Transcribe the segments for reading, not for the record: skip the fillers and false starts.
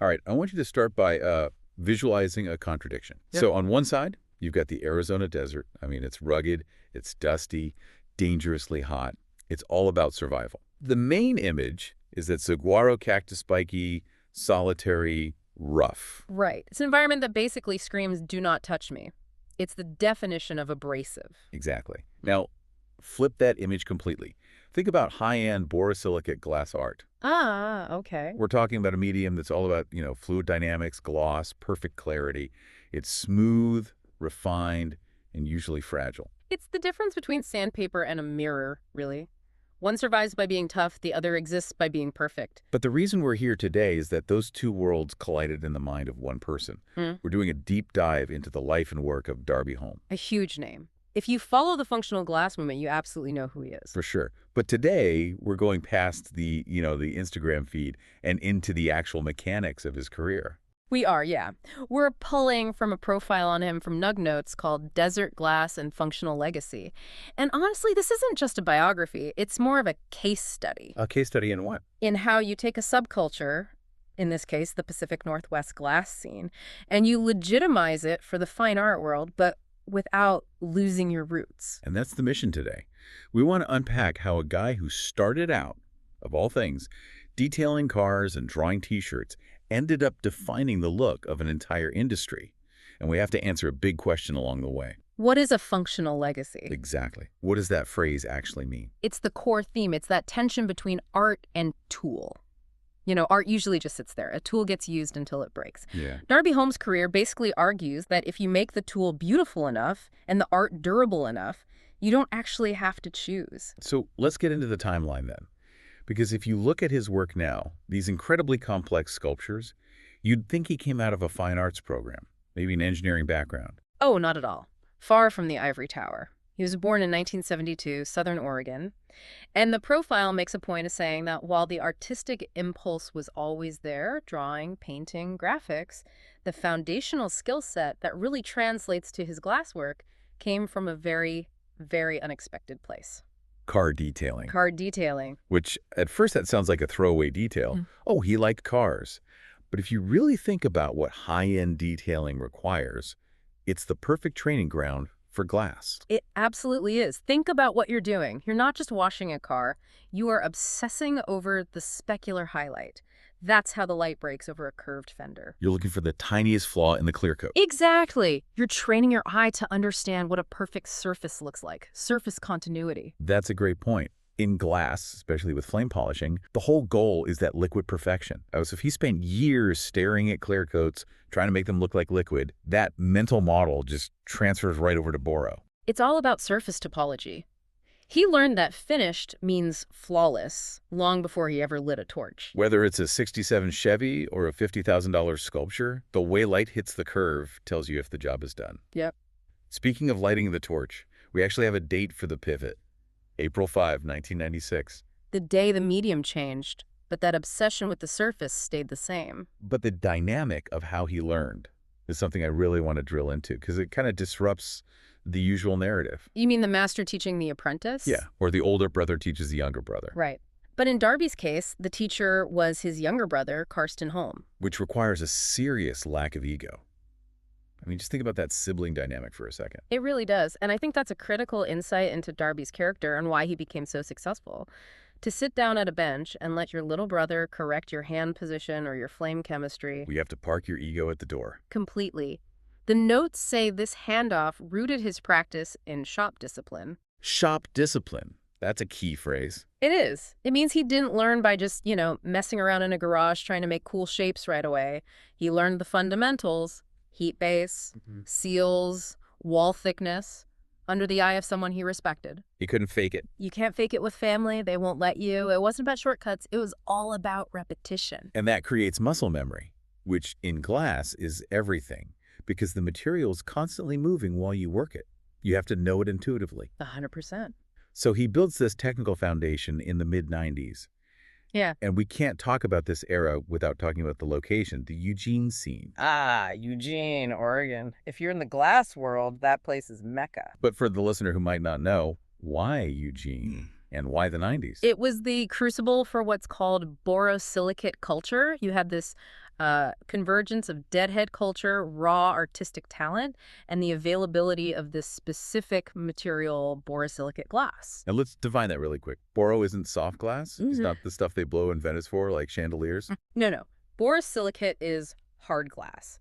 All right, I want you to start by visualizing a contradiction. Yep. So on one side, you've got the Arizona desert. I mean, it's rugged, it's dusty, dangerously hot. It's all about survival. The main image is that saguaro cactus spiky, solitary, rough. Right. It's an environment that basically screams, do not touch me. It's the definition of abrasive. Exactly. Now, flip that image completely. Think about high-end borosilicate glass art. Ah, okay. We're talking about a medium that's all about, fluid dynamics, gloss, perfect clarity. It's smooth, refined, and usually fragile. It's the difference between sandpaper and a mirror, really. One survives by being tough, the other exists by being perfect. But the reason we're here today is that those two worlds collided in the mind of one person. We're doing a deep dive into the life and work of Darby Holm. A huge name. If you follow the functional glass movement, you absolutely know who he is. For sure. But today, we're going past the Instagram feed and into the actual mechanics of his career. We are, yeah. We're pulling from a profile on him from Nug Notes called Desert Glass and Functional Legacy. And honestly, this isn't just a biography. It's more of a case study. A case study in what? In how you take a subculture, in this case, the Pacific Northwest glass scene, and you legitimize it for the fine art world, but without losing your roots. And that's the mission today. We want to unpack how a guy who started out, of all things, detailing cars and drawing T-shirts, ended up defining the look of an entire industry. And we have to answer a big question along the way. What is a functional legacy? Exactly. What does that phrase actually mean? It's the core theme. It's that tension between art and tool. Art usually just sits there. A tool gets used until it breaks. Yeah. Darby Holm's career basically argues that if you make the tool beautiful enough and the art durable enough, you don't actually have to choose. So let's get into the timeline then. Because if you look at his work now, these incredibly complex sculptures, you'd think he came out of a fine arts program, maybe an engineering background. Oh, not at all. Far from the ivory tower. He was born in 1972, Southern Oregon. And the profile makes a point of saying that while the artistic impulse was always there, drawing, painting, graphics, the foundational skill set that really translates to his glasswork came from a very, very unexpected place. Car detailing. Car detailing. Which, at first, that sounds like a throwaway detail. Oh, he liked cars. But if you really think about what high-end detailing requires, it's the perfect training ground for glass. It absolutely is. Think about what you're doing. You're not just washing a car. You are obsessing over the specular highlight. That's how the light breaks over a curved fender. You're looking for the tiniest flaw in the clear coat. Exactly. You're training your eye to understand what a perfect surface looks like. Surface continuity. That's a great point. In glass, especially with flame polishing, the whole goal is that liquid perfection. So if he spent years staring at clear coats, trying to make them look like liquid, that mental model just transfers right over to boro. It's all about surface topology. He learned that finished means flawless long before he ever lit a torch. Whether it's a 67 Chevy or a $50,000 sculpture, the way light hits the curve tells you if the job is done. Yep. Speaking of lighting the torch, we actually have a date for the pivot. April 5, 1996. The day the medium changed, but that obsession with the surface stayed the same. But the dynamic of how he learned is something I really want to drill into because it kind of disrupts the usual narrative. You mean the master teaching the apprentice? Yeah, or the older brother teaches the younger brother. Right. But in Darby's case, the teacher was his younger brother, Carsten Holm. Which requires a serious lack of ego. I mean, just think about that sibling dynamic for a second. It really does. And I think that's a critical insight into Darby's character and why he became so successful. To sit down at a bench and let your little brother correct your hand position or your flame chemistry. We have to park your ego at the door. Completely. The notes say this handoff rooted his practice in shop discipline. Shop discipline. That's a key phrase. It is. It means he didn't learn by just, messing around in a garage trying to make cool shapes right away. He learned the fundamentals, heat base, seals, wall thickness, under the eye of someone he respected. He couldn't fake it. You can't fake it with family. They won't let you. It wasn't about shortcuts. It was all about repetition. And that creates muscle memory, which in glass is everything. Because the material is constantly moving while you work it. You have to know it intuitively. 100%. So he builds this technical foundation in the mid-90s. Yeah. And we can't talk about this era without talking about the location, the Eugene scene. Ah, Eugene, Oregon. If you're in the glass world, that place is Mecca. But for the listener who might not know, why Eugene? And why the 90s? It was the crucible for what's called borosilicate culture. You had this Convergence of deadhead culture, raw artistic talent, and the availability of this specific material, borosilicate glass. Now let's define that really quick. Boro isn't soft glass? It's Mhm. not the stuff they blow in Venice for, like chandeliers? No, no. Borosilicate is hard glass.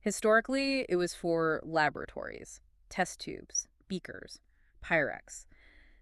Historically, it was for laboratories, test tubes, beakers, Pyrex.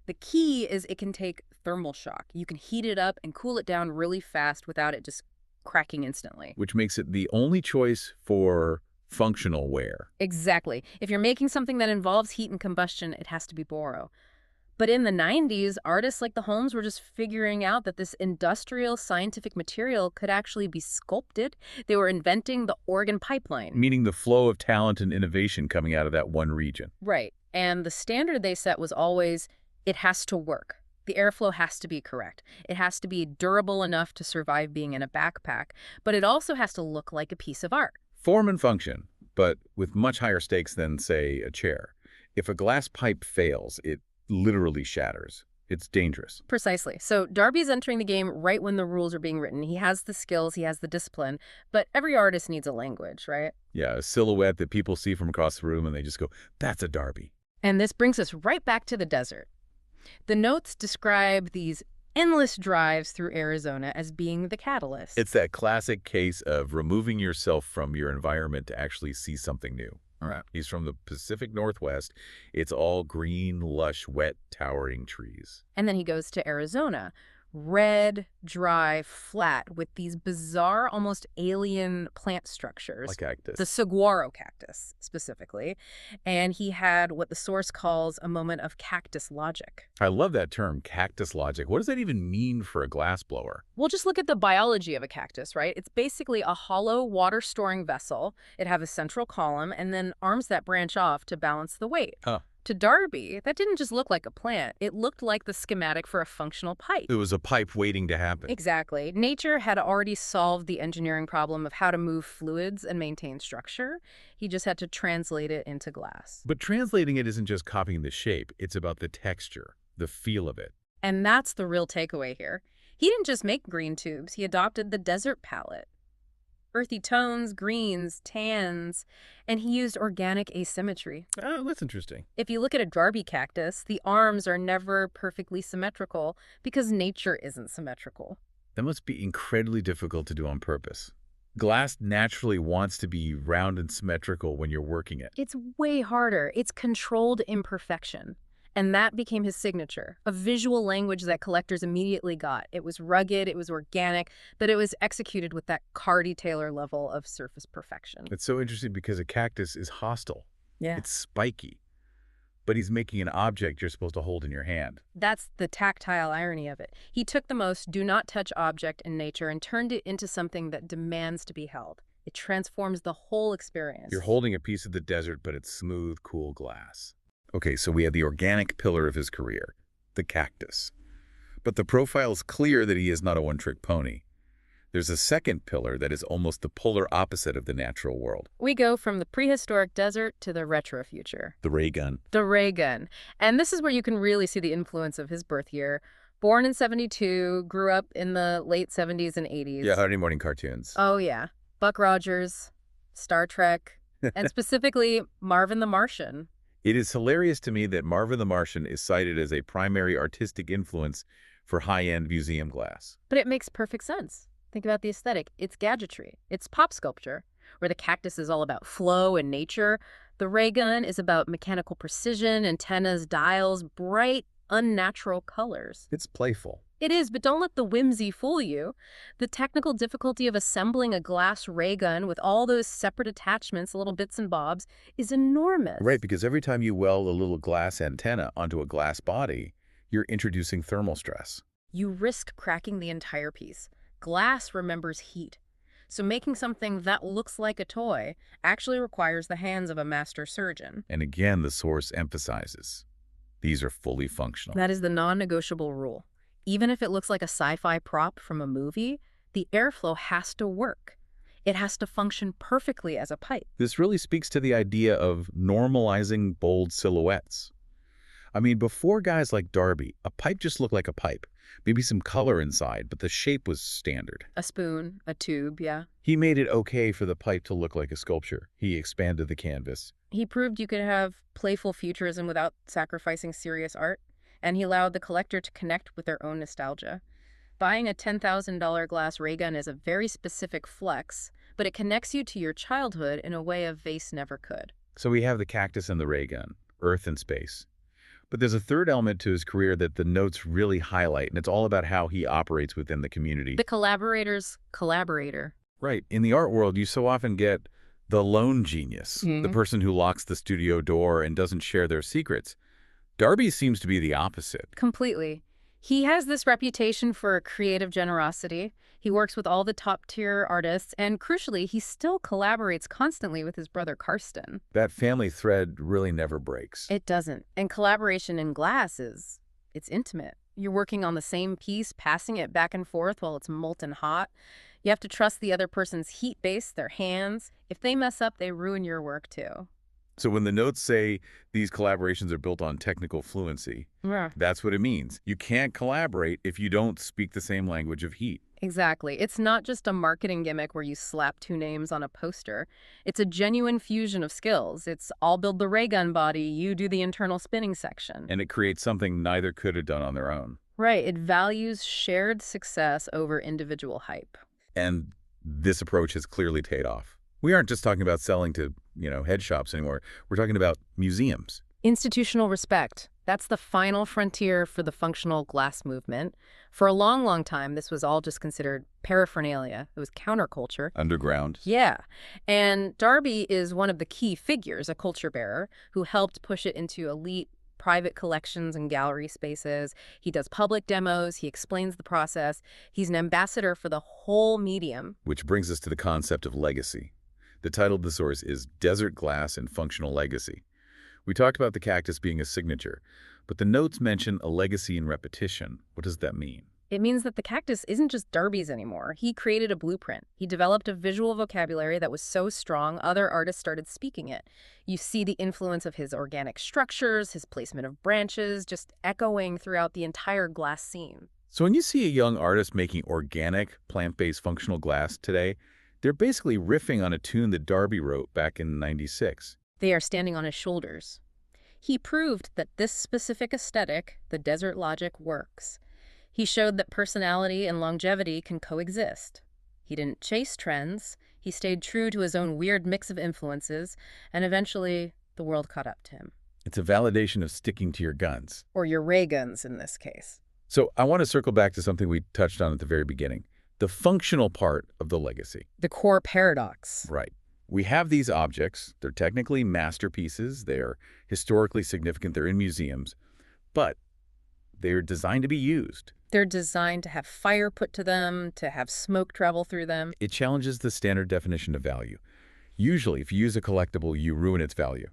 The key is it can take thermal shock. You can heat it up and cool it down really fast without it just cracking instantly. Which makes it the only choice for functional wear. Exactly. If you're making something that involves heat and combustion, it has to be boro. But in the 90s, artists like the Holmes were just figuring out that this industrial scientific material could actually be sculpted. They were inventing the organ pipeline. Meaning the flow of talent and innovation coming out of that one region. Right. And the standard they set was always, it has to work. The airflow has to be correct. It has to be durable enough to survive being in a backpack, but it also has to look like a piece of art. Form and function, but with much higher stakes than, say, a chair. If a glass pipe fails, it literally shatters. It's dangerous. Precisely. So Darby's entering the game right when the rules are being written. He has the skills, he has the discipline, but every artist needs a language, right? Yeah, a silhouette that people see from across the room and they just go, that's a Darby. And this brings us right back to the desert. The notes describe these endless drives through Arizona as being the catalyst. It's that classic case of removing yourself from your environment to actually see something new. All right. He's from the Pacific Northwest. It's all green, lush, wet, towering trees. And then he goes to Arizona. Red, dry, flat, with these bizarre, almost alien plant structures. Like cactus. The saguaro cactus, specifically. And he had what the source calls a moment of cactus logic. I love that term, cactus logic. What does that even mean for a glassblower? Well, just look at the biology of a cactus, right? It's basically a hollow water-storing vessel. It has a central column and then arms that branch off to balance the weight. Huh. To Darby, that didn't just look like a plant. It looked like the schematic for a functional pipe. It was a pipe waiting to happen. Exactly. Nature had already solved the engineering problem of how to move fluids and maintain structure. He just had to translate it into glass. But translating it isn't just copying the shape. It's about the texture, the feel of it. And that's the real takeaway here. He didn't just make green tubes. He adopted the desert palette. Earthy tones, greens, tans, and he used organic asymmetry. Oh, that's interesting. If you look at a Darby cactus, the arms are never perfectly symmetrical because nature isn't symmetrical. That must be incredibly difficult to do on purpose. Glass naturally wants to be round and symmetrical when you're working it. It's way harder. It's controlled imperfection. And that became his signature, a visual language that collectors immediately got. It was rugged, it was organic, but it was executed with that Cardi Taylor level of surface perfection. It's so interesting because a cactus is hostile. Yeah. It's spiky. But he's making an object you're supposed to hold in your hand. That's the tactile irony of it. He took the most do-not-touch object in nature and turned it into something that demands to be held. It transforms the whole experience. You're holding a piece of the desert, but it's smooth, cool glass. Okay, so we have the organic pillar of his career, the cactus. But the profile is clear that he is not a one-trick pony. There's a second pillar that is almost the polar opposite of the natural world. We go from the prehistoric desert to the retro future. The ray gun. The ray gun. And this is where you can really see the influence of his birth year. Born in 72, grew up in the late 70s and 80s. Yeah, Saturday morning cartoons. Oh, yeah. Buck Rogers, Star Trek, and specifically Marvin the Martian. It is hilarious to me that Marvin the Martian is cited as a primary artistic influence for high-end museum glass. But it makes perfect sense. Think about the aesthetic. It's gadgetry. It's pop sculpture, where the cactus is all about flow and nature. The ray gun is about mechanical precision, antennas, dials, bright, unnatural colors. It's playful. It is, but don't let the whimsy fool you. The technical difficulty of assembling a glass ray gun with all those separate attachments, little bits and bobs, is enormous. Right, because every time you weld a little glass antenna onto a glass body, you're introducing thermal stress. You risk cracking the entire piece. Glass remembers heat. So making something that looks like a toy actually requires the hands of a master surgeon. And again, the source emphasizes, these are fully functional. That is the non-negotiable rule. Even if it looks like a sci-fi prop from a movie, the airflow has to work. It has to function perfectly as a pipe. This really speaks to the idea of normalizing bold silhouettes. I mean, before guys like Darby, a pipe just looked like a pipe. Maybe some color inside, but the shape was standard. A spoon, a tube, yeah. He made it okay for the pipe to look like a sculpture. He expanded the canvas. He proved you could have playful futurism without sacrificing serious art, and he allowed the collector to connect with their own nostalgia. Buying a $10,000 glass ray gun is a very specific flex, but it connects you to your childhood in a way a vase never could. So we have the cactus and the ray gun, Earth and space. But there's a third element to his career that the notes really highlight, and it's all about how he operates within the community. The collaborator's collaborator. Right. In the art world, you so often get the lone genius, the person who locks the studio door and doesn't share their secrets. Darby seems to be the opposite. Completely. He has this reputation for creative generosity. He works with all the top-tier artists, and crucially, he still collaborates constantly with his brother Carsten. That family thread really never breaks. It doesn't. And collaboration in glass it's intimate. You're working on the same piece, passing it back and forth while it's molten hot. You have to trust the other person's heat base, their hands. If they mess up, they ruin your work too. So when the notes say these collaborations are built on technical fluency, that's what it means. You can't collaborate if you don't speak the same language of heat. Exactly. It's not just a marketing gimmick where you slap two names on a poster. It's a genuine fusion of skills. It's I'll build the ray gun body, you do the internal spinning section. And it creates something neither could have done on their own. Right. It values shared success over individual hype. And this approach has clearly paid off. We aren't just talking about selling to, head shops anymore. We're talking about museums. Institutional respect. That's the final frontier for the functional glass movement. For a long, long time, this was all just considered paraphernalia. It was counterculture. Underground. Yeah. And Darby is one of the key figures, a culture bearer, who helped push it into elite private collections and gallery spaces. He does public demos. He explains the process. He's an ambassador for the whole medium. Which brings us to the concept of legacy. The title of the source is Desert Glass and Functional Legacy. We talked about the cactus being a signature, but the notes mention a legacy in repetition. What does that mean? It means that the cactus isn't just Darby's anymore. He created a blueprint. He developed a visual vocabulary that was so strong, other artists started speaking it. You see the influence of his organic structures, his placement of branches, just echoing throughout the entire glass scene. So when you see a young artist making organic, plant-based functional glass today, they're basically riffing on a tune that Darby wrote back in '96. They are standing on his shoulders. He proved that this specific aesthetic, the desert logic, works. He showed that personality and longevity can coexist. He didn't chase trends. He stayed true to his own weird mix of influences, and eventually the world caught up to him. It's a validation of sticking to your guns. Or your ray guns in this case. So I want to circle back to something we touched on at the very beginning, the functional part of the legacy. The core paradox. Right. We have these objects. They're technically masterpieces. They're historically significant. They're in museums. But they're designed to be used. They're designed to have fire put to them, to have smoke travel through them. It challenges the standard definition of value. Usually, if you use a collectible, you ruin its value.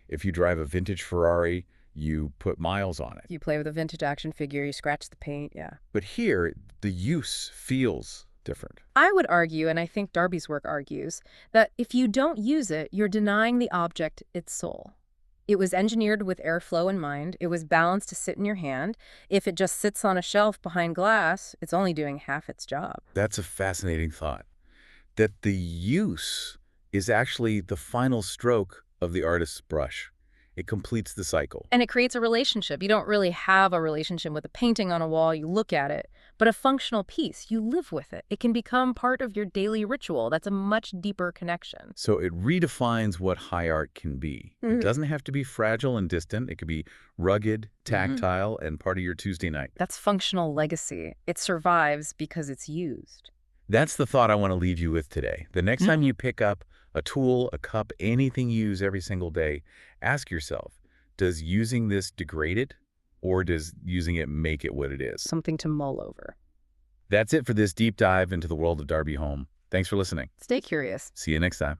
If you drive a vintage Ferrari, you put miles on it. You play with a vintage action figure, you scratch the paint, yeah. But here, the use feels different. I would argue, and I think Darby's work argues, that if you don't use it, you're denying the object its soul. It was engineered with airflow in mind. It was balanced to sit in your hand. If it just sits on a shelf behind glass, it's only doing half its job. That's a fascinating thought. That the use is actually the final stroke of the artist's brush. It completes the cycle. And it creates a relationship. You don't really have a relationship with a painting on a wall. You look at it. But a functional piece, you live with it. It can become part of your daily ritual. That's a much deeper connection. So it redefines what high art can be. It doesn't have to be fragile and distant. It could be rugged, tactile, and part of your Tuesday night. That's functional legacy. It survives because it's used. That's the thought I want to leave you with today. The next time you pick up a tool, a cup, anything you use every single day, ask yourself, does using this degrade it, or does using it make it what it is? Something to mull over. That's it for this deep dive into the world of Darby Holm. Thanks for listening. Stay curious. See you next time.